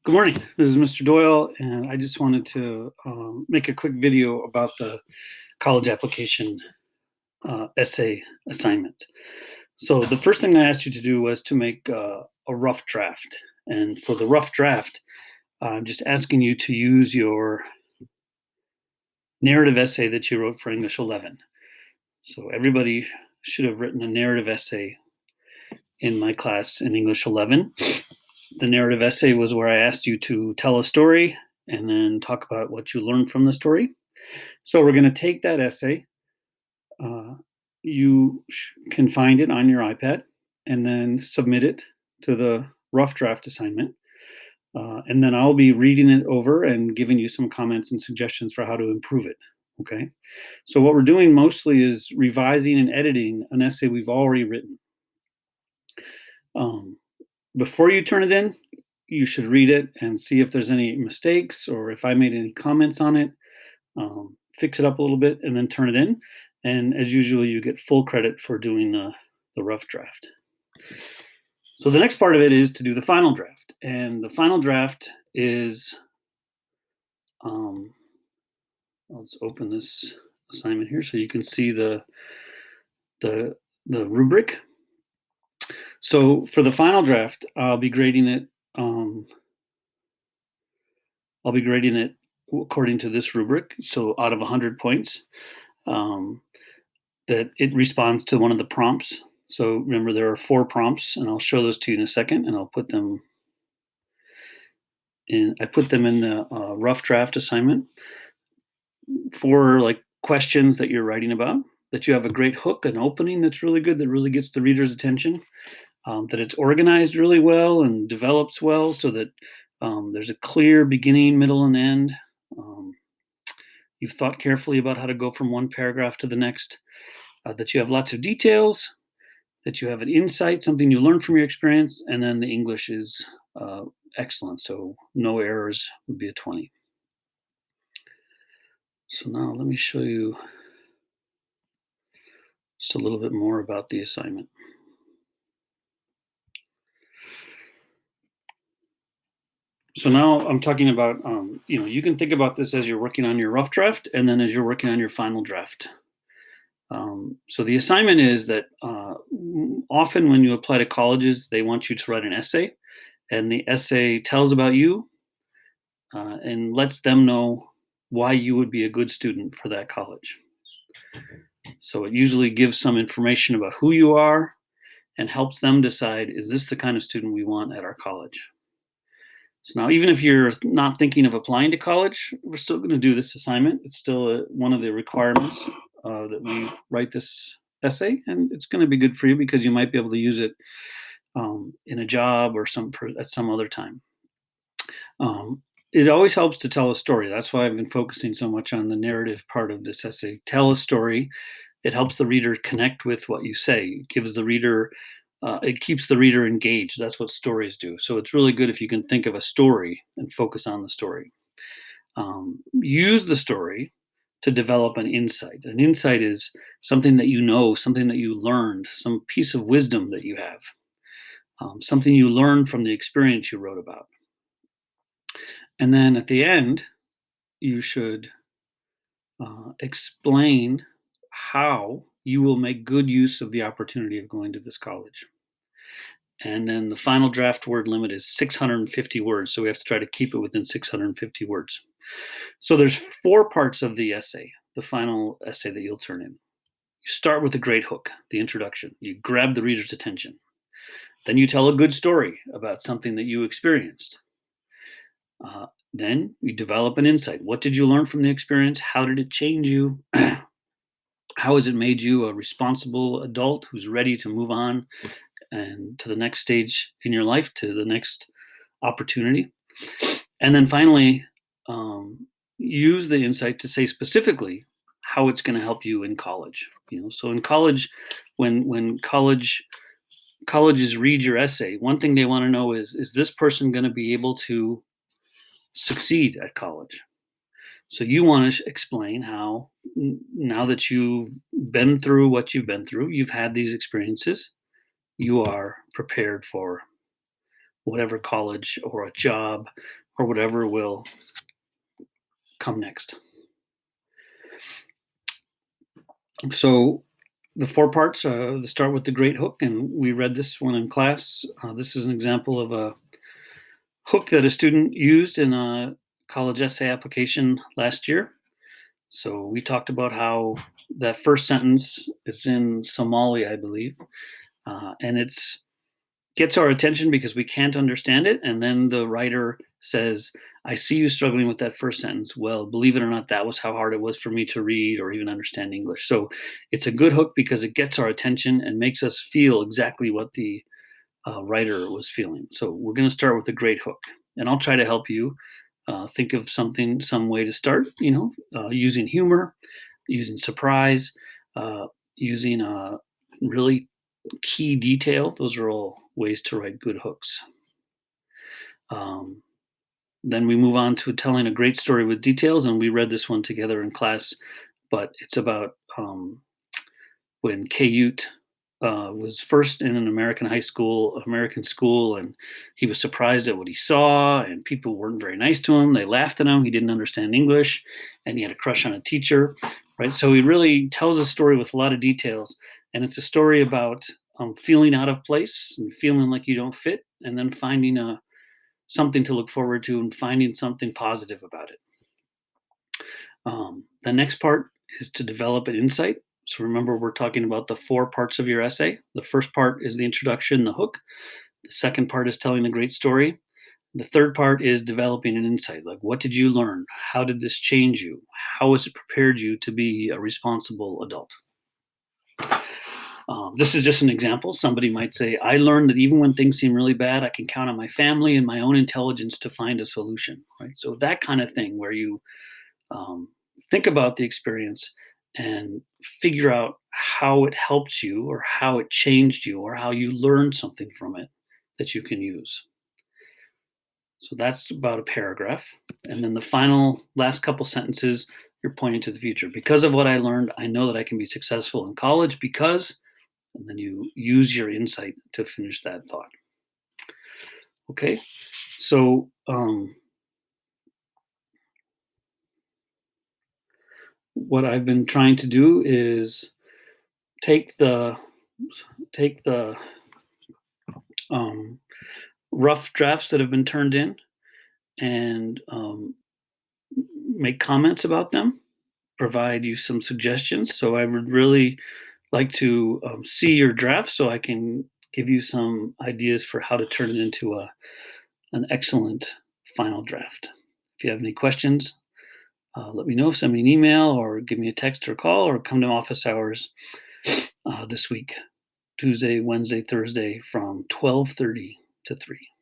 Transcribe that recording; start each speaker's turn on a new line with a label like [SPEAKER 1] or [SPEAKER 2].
[SPEAKER 1] Good morning. This is Mr. Doyle, and I just wanted to make a quick video about the college application essay assignment. So the first thing I asked you to do was to make a rough draft. And for the rough draft, I'm just asking you to use your narrative essay that you wrote for English 11. So everybody should have written a narrative essay in my class in English 11. The narrative essay was where I asked you to tell a story and then talk about what you learned from the story. So we're going to take that essay. You can find it on your iPad and then submit it to the rough draft assignment. And then I'll be reading it over and giving you some comments and suggestions for how to improve it. Okay. So what we're doing mostly is revising and editing an essay we've already written. Before you turn it in, you should read it and see if there's any mistakes or if I made any comments on it. Fix it up a little bit and then turn it in. And as usual, you get full credit for doing the rough draft. So the next part of it is to do the final draft. And the final draft is, let's open this assignment here so you can see the rubric. So for the final draft, I'll be grading it. According to this rubric. So out of 100 points, that it responds to one of the prompts. So remember, there are 4 prompts, and I'll show those to you in a second, and I'll put them in. I put them in the rough draft assignment for like questions that you're writing about. That you have a great hook, an opening that's really good, that really gets the reader's attention. That it's organized really well and develops well, so that there's a clear beginning, middle, and end. You've thought carefully about how to go from one paragraph to the next. That you have lots of details, that you have an insight, something you learned from your experience, and then the English is excellent. So no errors would be a 20. So now let me show you just a little bit more about the assignment. So now I'm talking about, you can think about this as you're working on your rough draft and then as you're working on your final draft. So the assignment is that often when you apply to colleges, they want you to write an essay, and the essay tells about you and lets them know why you would be a good student for that college. So it usually gives some information about who you are and helps them decide, is this the kind of student we want at our college? So now, even if you're not thinking of applying to college, we're still going to do this assignment. It's still one of the requirements that we write this essay, and it's going to be good for you because you might be able to use it in a job or at some other time. It always helps to tell a story. That's why I've been focusing so much on the narrative part of this essay. Tell a story. It helps the reader connect with what you say. It gives the reader it keeps the reader engaged. That's what stories do. So it's really good if you can think of a story and focus on the story. Use the story to develop an insight. An insight is something that you know, something that you learned, some piece of wisdom that you have, something you learned from the experience you wrote about. And then at the end, you should explain how you will make good use of the opportunity of going to this college. And then the final draft word limit is 650 words. So we have to try to keep it within 650 words. So there's 4 parts of the essay, the final essay that you'll turn in. You start with a great hook, the introduction. You grab the reader's attention. Then you tell a good story about something that you experienced. Then you develop an insight. What did you learn from the experience? How did it change you? How has it made you a responsible adult who's ready to move on and to the next stage in your life, to the next opportunity? And then finally, use the insight to say specifically how it's going to help you in college. So in college, when colleges read your essay, one thing they want to know is this person going to be able to succeed at college? So you want to explain how, now that you've been through what you've been through, you've had these experiences, you are prepared for whatever college or a job or whatever will come next. So the four parts, start with the great hook, and we read this one in class. This is an example of a hook that a student used in a college essay application last year. So we talked about how that first sentence is in Somali, I believe, and it's gets our attention because we can't understand it. And then the writer says, I see you struggling with that first sentence. Well, believe it or not, that was how hard it was for me to read or even understand English. So it's a good hook because it gets our attention and makes us feel exactly what the writer was feeling. So we're going to start with a great hook. And I'll try to help you think of some way to start, using humor, using surprise, uh, using a really key detail. Those are all ways to write good hooks. Um, then we move on to telling a great story with details, and we read this one together in class, but it's about when Kayut was first in an American school, and he was surprised at what he saw, and people weren't very nice to him. They laughed at him. He didn't understand English, and he had a crush on a teacher, right? So he really tells a story with a lot of details, and it's a story about feeling out of place and feeling like you don't fit, and then finding something to look forward to and finding something positive about it. The next part is to develop an insight. So remember, we're talking about the four parts of your essay. The first part is the introduction, the hook. The second part is telling a great story. The third part is developing an insight. Like, what did you learn? How did this change you? How has it prepared you to be a responsible adult? This is just an example. Somebody might say, I learned that even when things seem really bad, I can count on my family and my own intelligence to find a solution. Right? So that kind of thing where you um, think about the experience and figure out how it helps you or how it changed you or how you learned something from it that you can use. So that's about a paragraph. And then the final last couple sentences, you're pointing to the future. Because of what I learned, I know that I can be successful in college because, and then you use your insight to finish that thought. Okay. So, what I've been trying to do is take the take the um, rough drafts that have been turned in and make comments about them, provide you some suggestions. So I would really like to see your draft so I can give you some ideas for how to turn it into an excellent final draft. If you have any questions, let me know. Send me an email or give me a text or call or come to office hours this week, Tuesday, Wednesday, Thursday from 12:30 to 3.